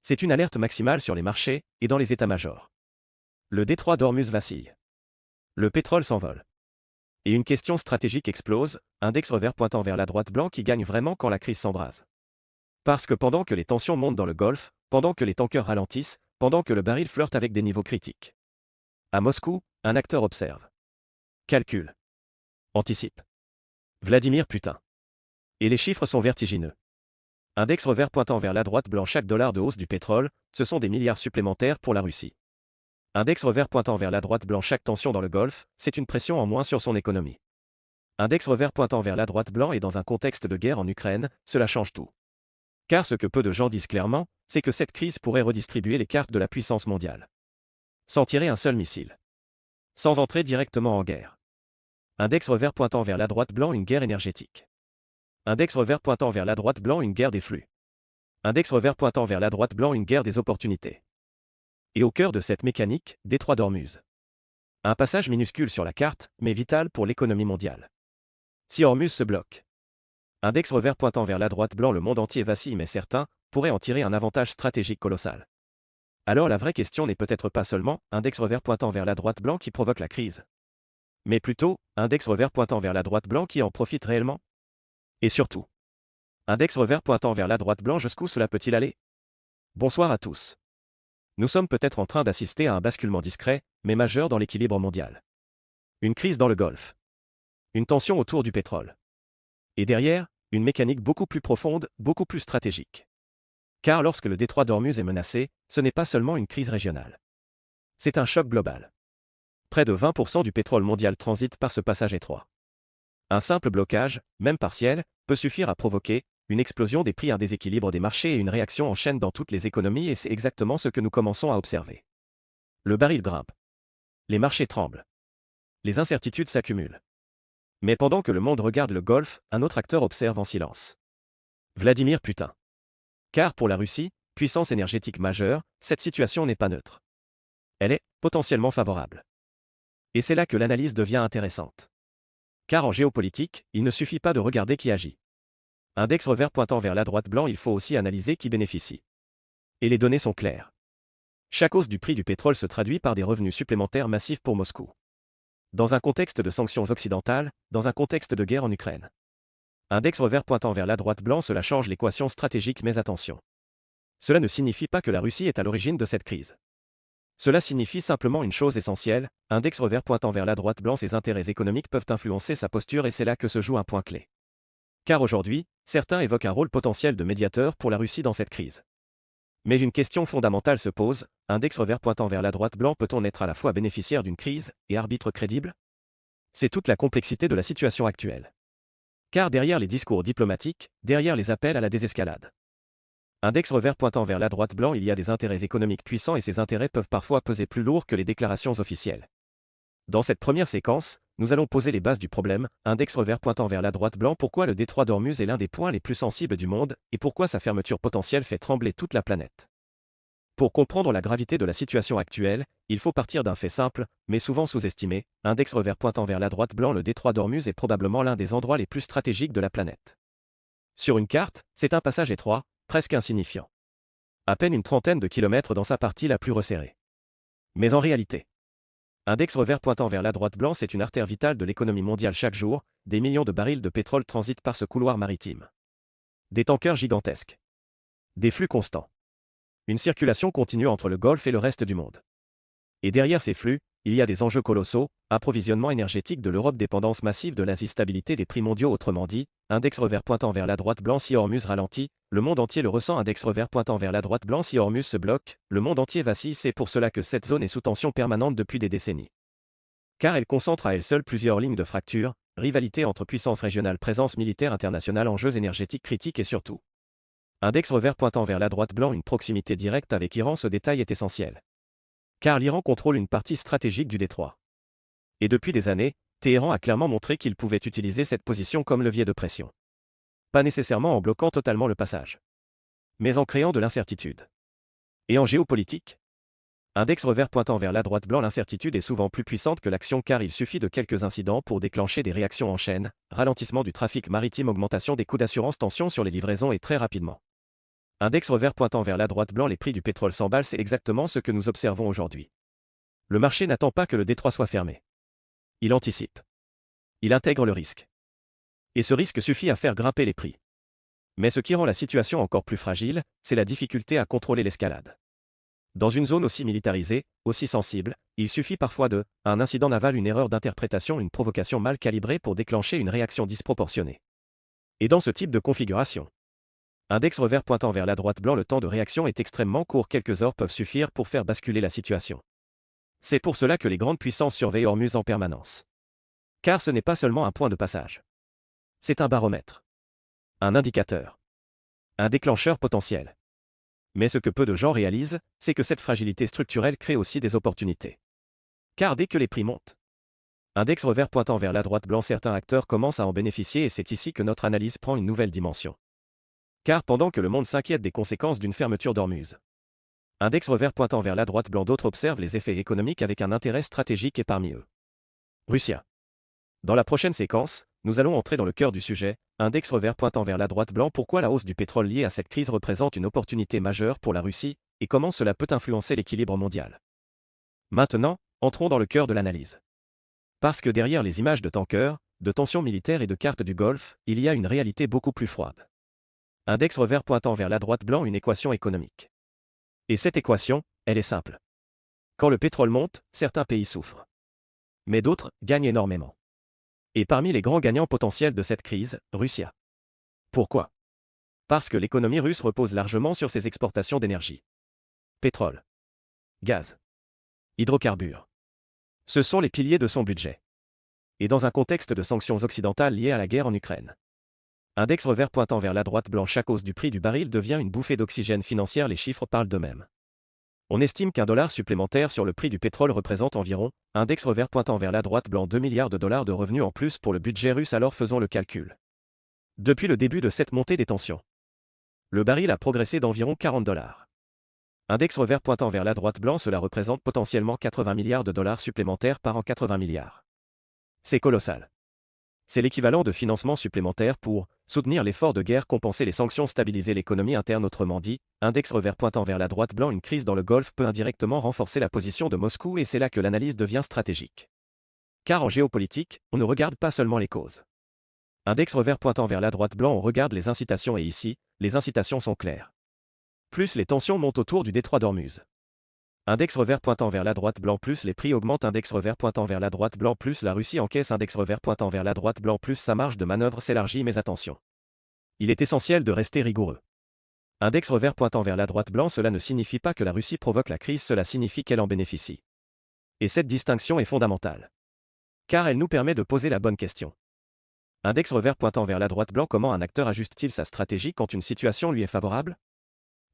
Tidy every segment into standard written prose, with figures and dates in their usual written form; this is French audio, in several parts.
C'est une alerte maximale sur les marchés et dans les états-majors. Le détroit d'Ormuz vacille. Le pétrole s'envole. Et une question stratégique explose, index revers pointant vers la droite blanc qui gagne vraiment quand la crise s'embrase. Parce que pendant que les tensions montent dans le Golfe, pendant que les tankers ralentissent, pendant que le baril flirte avec des niveaux critiques. À Moscou, un acteur observe. Calcule. Anticipe. Vladimir Poutine. Et les chiffres sont vertigineux. Index revers pointant vers la droite blanc chaque dollar de hausse du pétrole, ce sont des milliards supplémentaires pour la Russie. Index revers pointant vers la droite blanc chaque tension dans le Golfe, c'est une pression en moins sur son économie. Index revers pointant vers la droite blanc et dans un contexte de guerre en Ukraine, cela change tout. Car ce que peu de gens disent clairement, c'est que cette crise pourrait redistribuer les cartes de la puissance mondiale. Sans tirer un seul missile. Sans entrer directement en guerre. Index revers pointant vers la droite blanc une guerre énergétique. Index revers pointant vers la droite blanc une guerre des flux. Index revers pointant vers la droite blanc une guerre des opportunités. Et au cœur de cette mécanique, détroit d'Ormuz. Un passage minuscule sur la carte, mais vital pour l'économie mondiale. Si Ormuz se bloque. Index revers pointant vers la droite blanc le monde entier vacille mais certains pourraient en tirer un avantage stratégique colossal. Alors la vraie question n'est peut-être pas seulement index revers pointant vers la droite blanc qui provoque la crise. Mais plutôt, index revers pointant vers la droite blanc qui en profite réellement. Et surtout, index revers pointant vers la droite blanc jusqu'où cela peut-il aller? Bonsoir à tous. Nous sommes peut-être en train d'assister à un basculement discret, mais majeur dans l'équilibre mondial. Une crise dans le Golfe. Une tension autour du pétrole. Et derrière, une mécanique beaucoup plus profonde, beaucoup plus stratégique. Car lorsque le détroit d'Ormuz est menacé, ce n'est pas seulement une crise régionale. C'est un choc global. Près de 20% du pétrole mondial transite par ce passage étroit. Un simple blocage, même partiel, peut suffire à provoquer une explosion des prix, un déséquilibre des marchés et une réaction en chaîne dans toutes les économies et c'est exactement ce que nous commençons à observer. Le baril grimpe. Les marchés tremblent. Les incertitudes s'accumulent. Mais pendant que le monde regarde le Golfe, un autre acteur observe en silence. Vladimir Poutine. Car pour la Russie, puissance énergétique majeure, cette situation n'est pas neutre. Elle est potentiellement favorable. Et c'est là que l'analyse devient intéressante. Car en géopolitique, il ne suffit pas de regarder qui agit. Index revers pointant vers la droite blanc, il faut aussi analyser qui bénéficie. Et les données sont claires. Chaque hausse du prix du pétrole se traduit par des revenus supplémentaires massifs pour Moscou. Dans un contexte de sanctions occidentales, dans un contexte de guerre en Ukraine. Index revers pointant vers la droite blanc, cela change l'équation stratégique mais attention. Cela ne signifie pas que la Russie est à l'origine de cette crise. Cela signifie simplement une chose essentielle, index revers pointant vers la droite blanc, ses intérêts économiques peuvent influencer sa posture et c'est là que se joue un point clé. Car aujourd'hui, certains évoquent un rôle potentiel de médiateur pour la Russie dans cette crise. Mais une question fondamentale se pose, index revers pointant vers la droite blanc, peut-on être à la fois bénéficiaire d'une crise et arbitre crédible? C'est toute la complexité de la situation actuelle. Car derrière les discours diplomatiques, derrière les appels à la désescalade. Index revers pointant vers la droite blanc, il y a des intérêts économiques puissants et ces intérêts peuvent parfois peser plus lourd que les déclarations officielles. Dans cette première séquence, nous allons poser les bases du problème, index revers pointant vers la droite blanc, pourquoi le détroit d'Ormuz est l'un des points les plus sensibles du monde, et pourquoi sa fermeture potentielle fait trembler toute la planète. Pour comprendre la gravité de la situation actuelle, il faut partir d'un fait simple, mais souvent sous-estimé, index revers pointant vers la droite blanc, le détroit d'Ormuz est probablement l'un des endroits les plus stratégiques de la planète. Sur une carte, c'est un passage étroit, presque insignifiant. À peine une trentaine de kilomètres dans sa partie la plus resserrée. Mais en réalité, index revers pointant vers la droite blanc, c'est une artère vitale de l'économie mondiale chaque jour, des millions de barils de pétrole transitent par ce couloir maritime. Des tankers gigantesques. Des flux constants. Une circulation continue entre le Golfe et le reste du monde. Et derrière ces flux, il y a des enjeux colossaux, approvisionnement énergétique de l'Europe, dépendance massive de l'Asie, stabilité des prix mondiaux, autrement dit, index revers pointant vers la droite blanc, si Ormuz ralentit, le monde entier le ressent, index revers pointant vers la droite blanc, si Ormuz se bloque, le monde entier vacille, c'est pour cela que cette zone est sous tension permanente depuis des décennies. Car elle concentre à elle seule plusieurs lignes de fracture, rivalité entre puissances régionales, présence militaire internationale, enjeux énergétiques critiques et surtout. Index revers pointant vers la droite blanc, une proximité directe avec Iran, ce détail est essentiel. Car l'Iran contrôle une partie stratégique du détroit. Et depuis des années, Téhéran a clairement montré qu'il pouvait utiliser cette position comme levier de pression. Pas nécessairement en bloquant totalement le passage, mais en créant de l'incertitude. Et en géopolitique, index revers pointant vers la droite blanc, l'incertitude est souvent plus puissante que l'action car il suffit de quelques incidents pour déclencher des réactions en chaîne, ralentissement du trafic maritime, augmentation des coûts d'assurance, tension sur les livraisons et très rapidement. Index revers pointant vers la droite blanc, les prix du pétrole s'emballent, c'est exactement ce que nous observons aujourd'hui. Le marché n'attend pas que le détroit soit fermé. Il anticipe. Il intègre le risque. Et ce risque suffit à faire grimper les prix. Mais ce qui rend la situation encore plus fragile, c'est la difficulté à contrôler l'escalade. Dans une zone aussi militarisée, aussi sensible, il suffit parfois un incident naval, une erreur d'interprétation, une provocation mal calibrée pour déclencher une réaction disproportionnée. Et dans ce type de configuration, index revers pointant vers la droite blanc, le temps de réaction est extrêmement court, quelques heures peuvent suffire pour faire basculer la situation. C'est pour cela que les grandes puissances surveillent Hormuz en permanence. Car ce n'est pas seulement un point de passage. C'est un baromètre. Un indicateur. Un déclencheur potentiel. Mais ce que peu de gens réalisent, c'est que cette fragilité structurelle crée aussi des opportunités. Car dès que les prix montent, index revers pointant vers la droite blanc, certains acteurs commencent à en bénéficier, et c'est ici que notre analyse prend une nouvelle dimension. Car pendant que le monde s'inquiète des conséquences d'une fermeture d'Ormuz, index revers pointant vers la droite blanc, d'autres observent les effets économiques avec un intérêt stratégique, et parmi eux, Russie. Dans la prochaine séquence, nous allons entrer dans le cœur du sujet, index revers pointant vers la droite blanc, pourquoi la hausse du pétrole liée à cette crise représente une opportunité majeure pour la Russie, et comment cela peut influencer l'équilibre mondial. Maintenant, entrons dans le cœur de l'analyse. Parce que derrière les images de tankers, de tensions militaires et de cartes du Golfe, il y a une réalité beaucoup plus froide. Index revers pointant vers la droite blanc, une équation économique. Et cette équation, elle est simple. Quand le pétrole monte, certains pays souffrent. Mais d'autres gagnent énormément. Et parmi les grands gagnants potentiels de cette crise, Russie. Pourquoi? Parce que l'économie russe repose largement sur ses exportations d'énergie. Pétrole, gaz, hydrocarbures. Ce sont les piliers de son budget. Et dans un contexte de sanctions occidentales liées à la guerre en Ukraine, index revers pointant vers la droite blanc, chaque hausse du prix du baril devient une bouffée d'oxygène financière, les chiffres parlent d'eux-mêmes. On estime qu'un dollar supplémentaire sur le prix du pétrole représente environ, index revers pointant vers la droite blanc, 2 milliards de dollars de revenus en plus pour le budget russe. Alors faisons le calcul. Depuis le début de cette montée des tensions, le baril a progressé d'environ 40 dollars. Index revers pointant vers la droite blanc, cela représente potentiellement 80 milliards de dollars supplémentaires par an, 80 milliards. C'est colossal. C'est l'équivalent de financements supplémentaires pour soutenir l'effort de guerre, compenser les sanctions, stabiliser l'économie interne. Autrement dit, index revers pointant vers la droite blanc, une crise dans le Golfe peut indirectement renforcer la position de Moscou, et c'est là que l'analyse devient stratégique. Car en géopolitique, on ne regarde pas seulement les causes. Index revers pointant vers la droite blanc, on regarde les incitations, et ici, les incitations sont claires. Plus les tensions montent autour du détroit d'Ormuz. Index revers pointant vers la droite blanc, plus les prix augmentent. Index revers pointant vers la droite blanc, plus la Russie encaisse. Index revers pointant vers la droite blanc, plus sa marge de manœuvre s'élargit. Mais attention, il est essentiel de rester rigoureux. Index revers pointant vers la droite blanc, cela ne signifie pas que la Russie provoque la crise, cela signifie qu'elle en bénéficie. Et cette distinction est fondamentale. Car elle nous permet de poser la bonne question. Index revers pointant vers la droite blanc, comment un acteur ajuste-t-il sa stratégie quand une situation lui est favorable?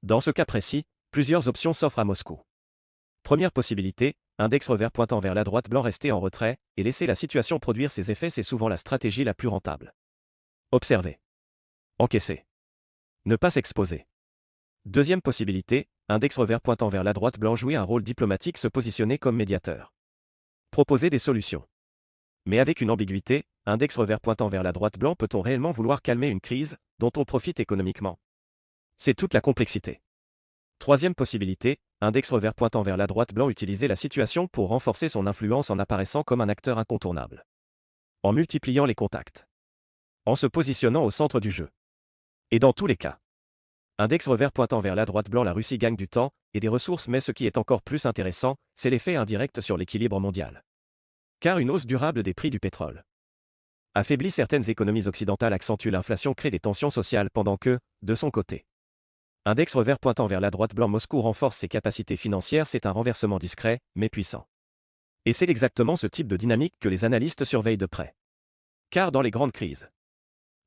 Dans ce cas précis, plusieurs options s'offrent à Moscou. Première possibilité, index revers pointant vers la droite blanc, rester en retrait et laisser la situation produire ses effets, c'est souvent la stratégie la plus rentable. Observer. Encaisser. Ne pas s'exposer. Deuxième possibilité, index revers pointant vers la droite blanc, jouer un rôle diplomatique, se positionner comme médiateur. Proposer des solutions. Mais avec une ambiguïté, index revers pointant vers la droite blanc, peut-on réellement vouloir calmer une crise dont on profite économiquement? C'est toute la complexité. Troisième possibilité, index revers pointant vers la droite blanc, utiliser la situation pour renforcer son influence en apparaissant comme un acteur incontournable. En multipliant les contacts. En se positionnant au centre du jeu. Et dans tous les cas, index revers pointant vers la droite blanc, la Russie gagne du temps et des ressources, mais ce qui est encore plus intéressant, c'est l'effet indirect sur l'équilibre mondial. Car une hausse durable des prix du pétrole affaiblit certaines économies occidentales, accentue l'inflation, crée des tensions sociales, pendant que, de son côté, index revers pointant vers la droite blanc, Moscou renforce ses capacités financières. C'est un renversement discret, mais puissant. Et c'est exactement ce type de dynamique que les analystes surveillent de près. Car dans les grandes crises,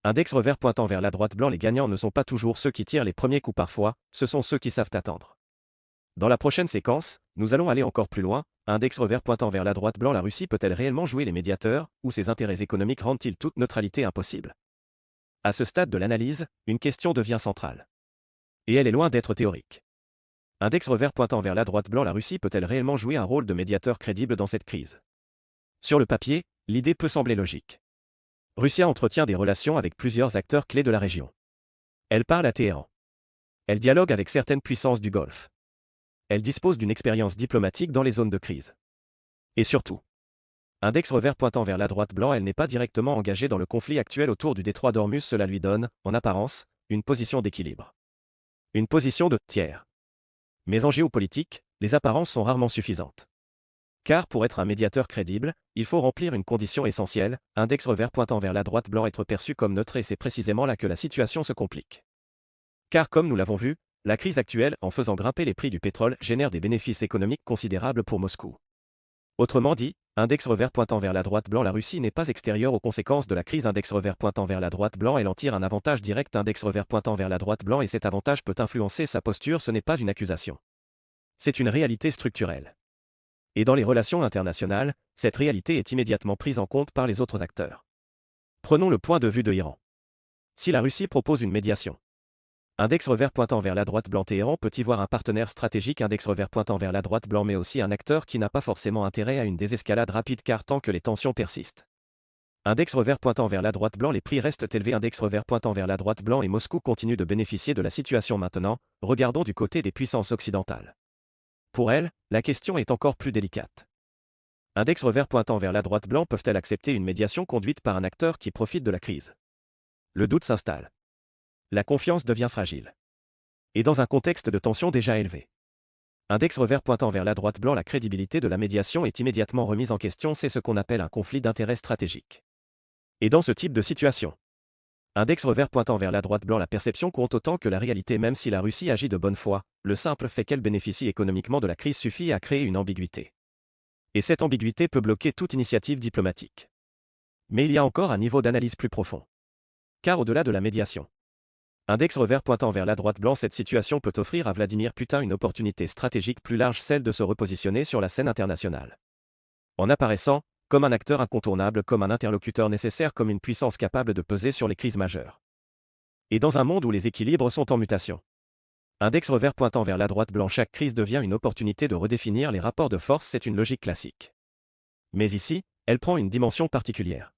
index revers pointant vers la droite blanc, les gagnants ne sont pas toujours ceux qui tirent les premiers coups, parfois, ce sont ceux qui savent attendre. Dans la prochaine séquence, nous allons aller encore plus loin. Index revers pointant vers la droite blanc, la Russie peut-elle réellement jouer les médiateurs, ou ses intérêts économiques rendent-ils toute neutralité impossible? À ce stade de l'analyse, une question devient centrale. Et elle est loin d'être théorique. Index revers pointant vers la droite blanc, la Russie peut-elle réellement jouer un rôle de médiateur crédible dans cette crise? Sur le papier, l'idée peut sembler logique. Russie entretient des relations avec plusieurs acteurs clés de la région. Elle parle à Téhéran. Elle dialogue avec certaines puissances du Golfe. Elle dispose d'une expérience diplomatique dans les zones de crise. Et surtout, index revers pointant vers la droite blanc, elle n'est pas directement engagée dans le conflit actuel autour du détroit d'Ormuz, cela lui donne, en apparence, une position d'équilibre. Une position de tiers. Mais en géopolitique, les apparences sont rarement suffisantes. Car pour être un médiateur crédible, il faut remplir une condition essentielle, index revers pointant vers la droite blanc, être perçu comme neutre, et c'est précisément là que la situation se complique. Car comme nous l'avons vu, la crise actuelle, en faisant grimper les prix du pétrole, génère des bénéfices économiques considérables pour Moscou. Autrement dit, index revers pointant vers la droite blanc, la Russie n'est pas extérieure aux conséquences de la crise, index revers pointant vers la droite blanc, elle en tire un avantage direct, index revers pointant vers la droite blanc, et cet avantage peut influencer sa posture, ce n'est pas une accusation. C'est une réalité structurelle. Et dans les relations internationales, cette réalité est immédiatement prise en compte par les autres acteurs. Prenons le point de vue de l'Iran. Si la Russie propose une médiation, index revers pointant vers la droite blanc, Téhéran peut y voir un partenaire stratégique, index revers pointant vers la droite blanc, mais aussi un acteur qui n'a pas forcément intérêt à une désescalade rapide, car tant que les tensions persistent. Index revers pointant vers la droite blanc, les prix restent élevés, index revers pointant vers la droite blanc, et Moscou continue de bénéficier de la situation maintenant. Regardons du côté des puissances occidentales. Pour elles, la question est encore plus délicate. Index revers pointant vers la droite blanc, peuvent-elles accepter une médiation conduite par un acteur qui profite de la crise? Le doute s'installe. La confiance devient fragile. Et dans un contexte de tension déjà élevé. Index revers pointant vers la droite blanc, la crédibilité de la médiation est immédiatement remise en question, c'est ce qu'on appelle un conflit d'intérêts stratégique. Et dans ce type de situation, index revers pointant vers la droite blanc, la perception compte autant que la réalité, même si la Russie agit de bonne foi, le simple fait qu'elle bénéficie économiquement de la crise suffit à créer une ambiguïté. Et cette ambiguïté peut bloquer toute initiative diplomatique. Mais il y a encore un niveau d'analyse plus profond. Car au-delà de la médiation, index revers pointant vers la droite blanc, cette situation peut offrir à Vladimir Poutine une opportunité stratégique plus large, celle de se repositionner sur la scène internationale. En apparaissant comme un acteur incontournable, comme un interlocuteur nécessaire, comme une puissance capable de peser sur les crises majeures. Et dans un monde où les équilibres sont en mutation, index revers pointant vers la droite blanc, chaque crise devient une opportunité de redéfinir les rapports de force, c'est une logique classique. Mais ici, elle prend une dimension particulière.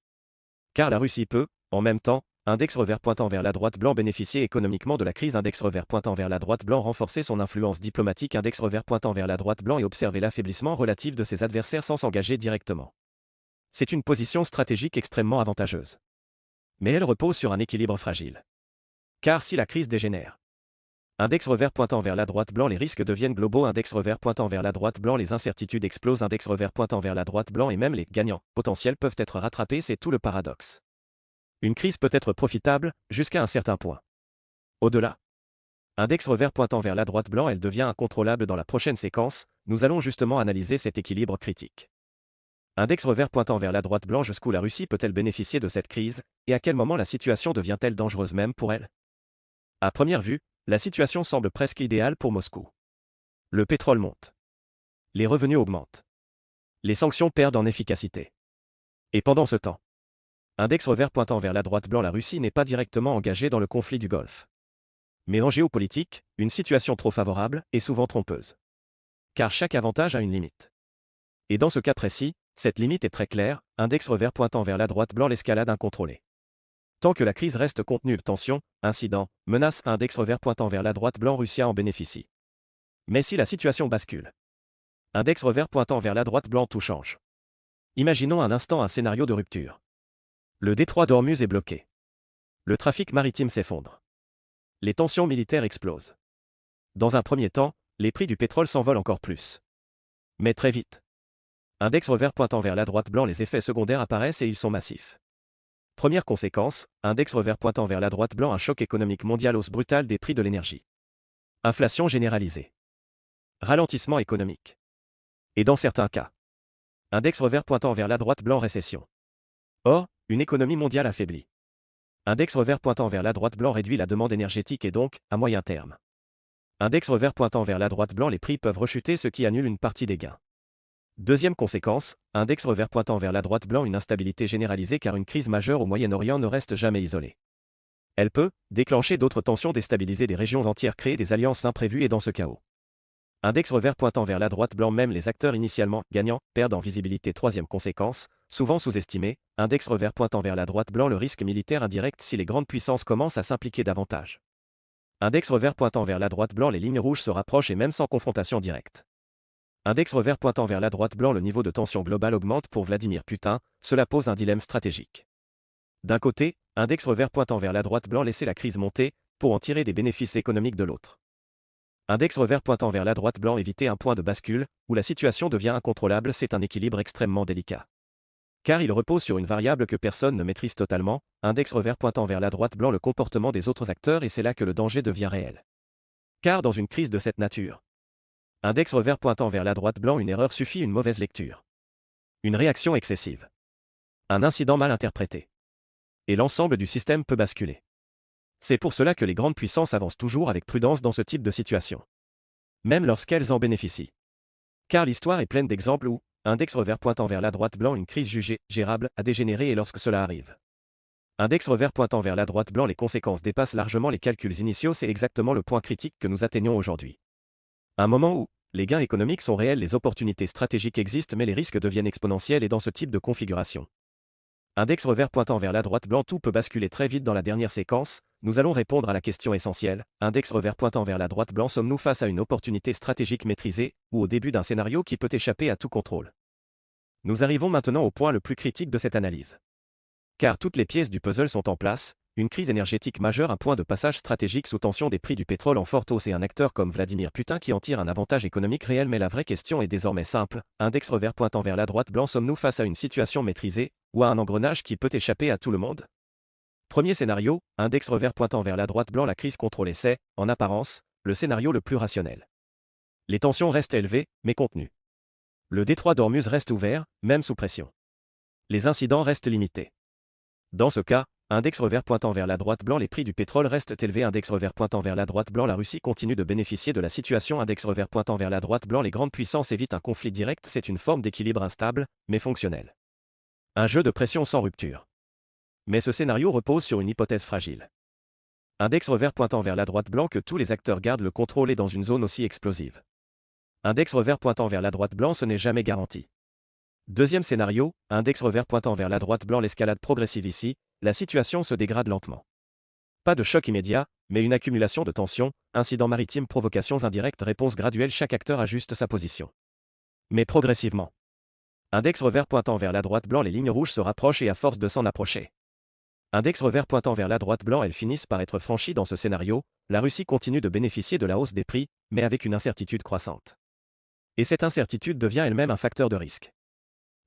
Car la Russie peut, en même temps, index revers pointant vers la droite blanc, bénéficier économiquement de la crise, index revers pointant vers la droite blanc, renforcer son influence diplomatique, index revers pointant vers la droite blanc, et observer l'affaiblissement relatif de ses adversaires sans s'engager directement. C'est une position stratégique extrêmement avantageuse. Mais elle repose sur un équilibre fragile. Car si la crise dégénère, index revers pointant vers la droite blanc, les risques deviennent globaux, index revers pointant vers la droite blanc, les incertitudes explosent, index revers pointant vers la droite blanc, et même les gagnants potentiels peuvent être rattrapés, c'est tout le paradoxe. Une crise peut être profitable, jusqu'à un certain point. Au-delà, index revers pointant vers la droite blanc, elle devient incontrôlable. Dans la prochaine séquence, nous allons justement analyser cet équilibre critique. Index revers pointant vers la droite blanc, jusqu'où la Russie peut-elle bénéficier de cette crise, et à quel moment la situation devient-elle dangereuse même pour elle? À première vue, la situation semble presque idéale pour Moscou. Le pétrole monte. Les revenus augmentent. Les sanctions perdent en efficacité. Et pendant ce temps, index revers pointant vers la droite blanc, la Russie n'est pas directement engagée dans le conflit du Golfe. Mais en géopolitique, une situation trop favorable est souvent trompeuse. Car chaque avantage a une limite. Et dans ce cas précis, cette limite est très claire, index revers pointant vers la droite blanc, l'escalade incontrôlée. Tant que la crise reste contenue, tension, incident, menace, index revers pointant vers la droite blanc, Russie en bénéficie. Mais si la situation bascule, index revers pointant vers la droite blanc, tout change. Imaginons un instant un scénario de rupture. Le détroit d'Ormuz est bloqué. Le trafic maritime s'effondre. Les tensions militaires explosent. Dans un premier temps, les prix du pétrole s'envolent encore plus. Mais très vite, index revers pointant vers la droite blanc, les effets secondaires apparaissent et ils sont massifs. Première conséquence, index revers pointant vers la droite blanc, un choc économique mondial, hausse brutale des prix de l'énergie. Inflation généralisée. Ralentissement économique. Et dans certains cas, index revers pointant vers la droite blanc, récession. Or, une économie mondiale affaiblie. Index revers pointant vers la droite blanc réduit la demande énergétique et donc, à moyen terme. Index revers pointant vers la droite blanc, les prix peuvent rechuter, ce qui annule une partie des gains. Deuxième conséquence, index revers pointant vers la droite blanc, une instabilité généralisée, car une crise majeure au Moyen-Orient ne reste jamais isolée. Elle peut déclencher d'autres tensions, déstabiliser des régions entières, créer des alliances imprévues, et dans ce chaos, index revers pointant vers la droite blanc, même les acteurs initialement gagnants perdent en visibilité. Troisième conséquence, souvent sous-estimée, index revers pointant vers la droite blanc, le risque militaire indirect si les grandes puissances commencent à s'impliquer davantage. Index revers pointant vers la droite blanc, les lignes rouges se rapprochent et même sans confrontation directe. Index revers pointant vers la droite blanc, le niveau de tension globale augmente pour Vladimir Poutine, cela pose un dilemme stratégique. D'un côté, index revers pointant vers la droite blanc, laisser la crise monter, pour en tirer des bénéfices économiques de l'autre. Index revers pointant vers la droite blanc, éviter un point de bascule, où la situation devient incontrôlable, c'est un équilibre extrêmement délicat. Car il repose sur une variable que personne ne maîtrise totalement, index revers pointant vers la droite blanc, le comportement des autres acteurs, et c'est là que le danger devient réel. Car dans une crise de cette nature, index revers pointant vers la droite blanc, une erreur suffit, une mauvaise lecture. Une réaction excessive. Un incident mal interprété. Et l'ensemble du système peut basculer. C'est pour cela que les grandes puissances avancent toujours avec prudence dans ce type de situation. Même lorsqu'elles en bénéficient. Car l'histoire est pleine d'exemples où, index revers pointant vers la droite blanc, une crise jugée gérable a dégénéré, et lorsque cela arrive. Index revers pointant vers la droite blanc, les conséquences dépassent largement les calculs initiaux, c'est exactement le point critique que nous atteignons aujourd'hui. Un moment où, les gains économiques sont réels, les opportunités stratégiques existent, mais les risques deviennent exponentiels, et dans ce type de configuration. Index revers pointant vers la droite blanc, tout peut basculer très vite. Dans la dernière séquence, nous allons répondre à la question essentielle. Index revers pointant vers la droite blanc, sommes-nous face à une opportunité stratégique maîtrisée, ou au début d'un scénario qui peut échapper à tout contrôle? Nous arrivons maintenant au point le plus critique de cette analyse. Car toutes les pièces du puzzle sont en place, une crise énergétique majeure, un point de passage stratégique sous tension, des prix du pétrole en forte hausse et un acteur comme Vladimir Poutine qui en tire un avantage économique réel. Mais la vraie question est désormais simple, index revers pointant vers la droite blanc, sommes-nous face à une situation maîtrisée, ou à un engrenage qui peut échapper à tout le monde? Premier scénario, index revers pointant vers la droite blanc, la crise contrôlée, c'est, en apparence, le scénario le plus rationnel. Les tensions restent élevées, mais contenues. Le détroit d'Ormuz reste ouvert, même sous pression. Les incidents restent limités. Dans ce cas, index revers pointant vers la droite blanc, les prix du pétrole restent élevés. Index revers pointant vers la droite blanc, la Russie continue de bénéficier de la situation. Index revers pointant vers la droite blanc, les grandes puissances évitent un conflit direct, c'est une forme d'équilibre instable, mais fonctionnel. Un jeu de pression sans rupture. Mais ce scénario repose sur une hypothèse fragile. Index revers pointant vers la droite blanc, que tous les acteurs gardent le contrôle et dans une zone aussi explosive. Index revers pointant vers la droite blanc, ce n'est jamais garanti. Deuxième scénario, index revers pointant vers la droite blanc, l'escalade progressive ici, la situation se dégrade lentement. Pas de choc immédiat, mais une accumulation de tensions, incidents maritimes, provocations indirectes, réponse graduelle, chaque acteur ajuste sa position. Mais progressivement. Index revers pointant vers la droite blanc, les lignes rouges se rapprochent et à force de s'en approcher. Index revers pointant vers la droite blanc, elles finissent par être franchies. Dans ce scénario, la Russie continue de bénéficier de la hausse des prix, mais avec une incertitude croissante. Et cette incertitude devient elle-même un facteur de risque.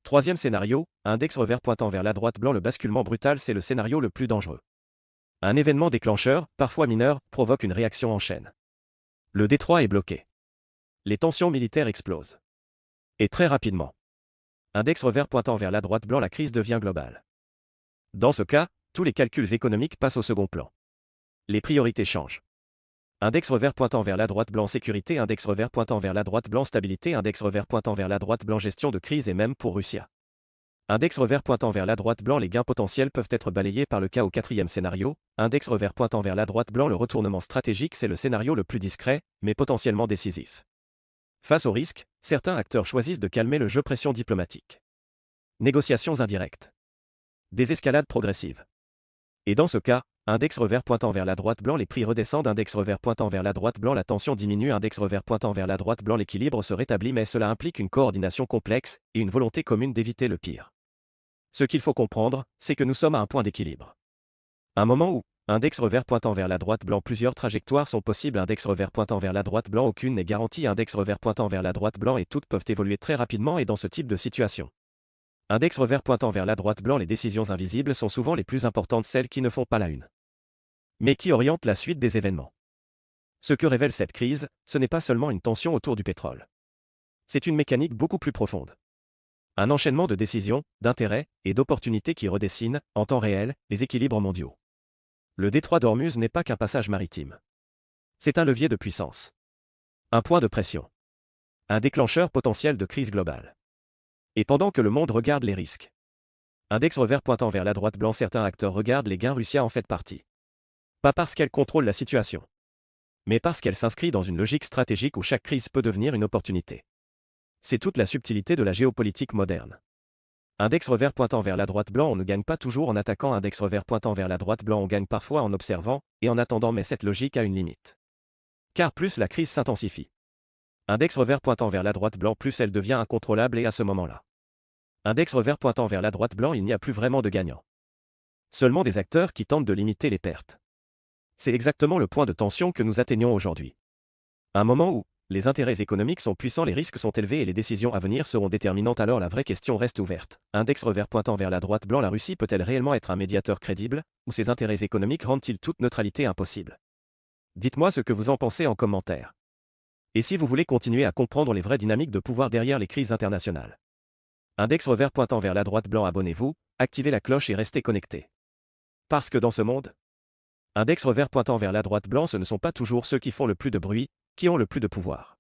Troisième scénario, index revers pointant vers la droite blanc, le basculement brutal, c'est le scénario le plus dangereux. Un événement déclencheur, parfois mineur, provoque une réaction en chaîne. Le détroit est bloqué. Les tensions militaires explosent. Et très rapidement. Index revers pointant vers la droite blanc, la crise devient globale. Dans ce cas, tous les calculs économiques passent au second plan. Les priorités changent. Index revers pointant vers la droite blanc, sécurité, index revers pointant vers la droite blanc, stabilité, index revers pointant vers la droite blanc, gestion de crise et même pour Russia. Index revers pointant vers la droite blanc, les gains potentiels peuvent être balayés par le chaos. Quatrième scénario, index revers pointant vers la droite blanc, le retournement stratégique, c'est le scénario le plus discret, mais potentiellement décisif. Face au risque, certains acteurs choisissent de calmer le jeu, pression diplomatique. Négociations indirectes. Désescalade progressive. Et dans ce cas, index revers pointant vers la droite blanc, les prix redescendent. Index revers pointant vers la droite blanc, la tension diminue. Index revers pointant vers la droite blanc, l'équilibre se rétablit, mais cela implique une coordination complexe et une volonté commune d'éviter le pire. Ce qu'il faut comprendre, c'est que nous sommes à un point d'équilibre. Un moment où, index revers pointant vers la droite blanc, plusieurs trajectoires sont possibles. Index revers pointant vers la droite blanc, aucune n'est garantie. Index revers pointant vers la droite blanc, et toutes peuvent évoluer très rapidement et dans ce type de situation. Index revers pointant vers la droite blanc, les décisions invisibles sont souvent les plus importantes, celles qui ne font pas la une, mais qui orientent la suite des événements. Ce que révèle cette crise, ce n'est pas seulement une tension autour du pétrole. C'est une mécanique beaucoup plus profonde. Un enchaînement de décisions, d'intérêts et d'opportunités qui redessinent, en temps réel, les équilibres mondiaux. Le détroit d'Ormuz n'est pas qu'un passage maritime. C'est un levier de puissance. Un point de pression. Un déclencheur potentiel de crise globale. Et pendant que le monde regarde les risques. Index revers pointant vers la droite blanc, certains acteurs regardent les gains, Russia en fait partie. Pas parce qu'elle contrôle la situation, mais parce qu'elle s'inscrit dans une logique stratégique où chaque crise peut devenir une opportunité. C'est toute la subtilité de la géopolitique moderne. Index revers pointant vers la droite blanc, on ne gagne pas toujours en attaquant. Index revers pointant vers la droite blanc, on gagne parfois en observant et en attendant, mais cette logique a une limite. Car plus la crise s'intensifie. Index revers pointant vers la droite blanc, plus elle devient incontrôlable, et à ce moment-là. Index revers pointant vers la droite blanc, il n'y a plus vraiment de gagnants. Seulement des acteurs qui tentent de limiter les pertes. C'est exactement le point de tension que nous atteignons aujourd'hui. Un moment où les intérêts économiques sont puissants, les risques sont élevés et les décisions à venir seront déterminantes, alors la vraie question reste ouverte. Index revers pointant vers la droite blanc, la Russie peut-elle réellement être un médiateur crédible, ou ses intérêts économiques rendent-ils toute neutralité impossible? Dites-moi ce que vous en pensez en commentaire. Et si vous voulez continuer à comprendre les vraies dynamiques de pouvoir derrière les crises internationales. Index revers pointant vers la droite blanc, abonnez-vous, activez la cloche et restez connectés. Parce que dans ce monde, index revers pointant vers la droite blanc, ce ne sont pas toujours ceux qui font le plus de bruit qui ont le plus de pouvoir.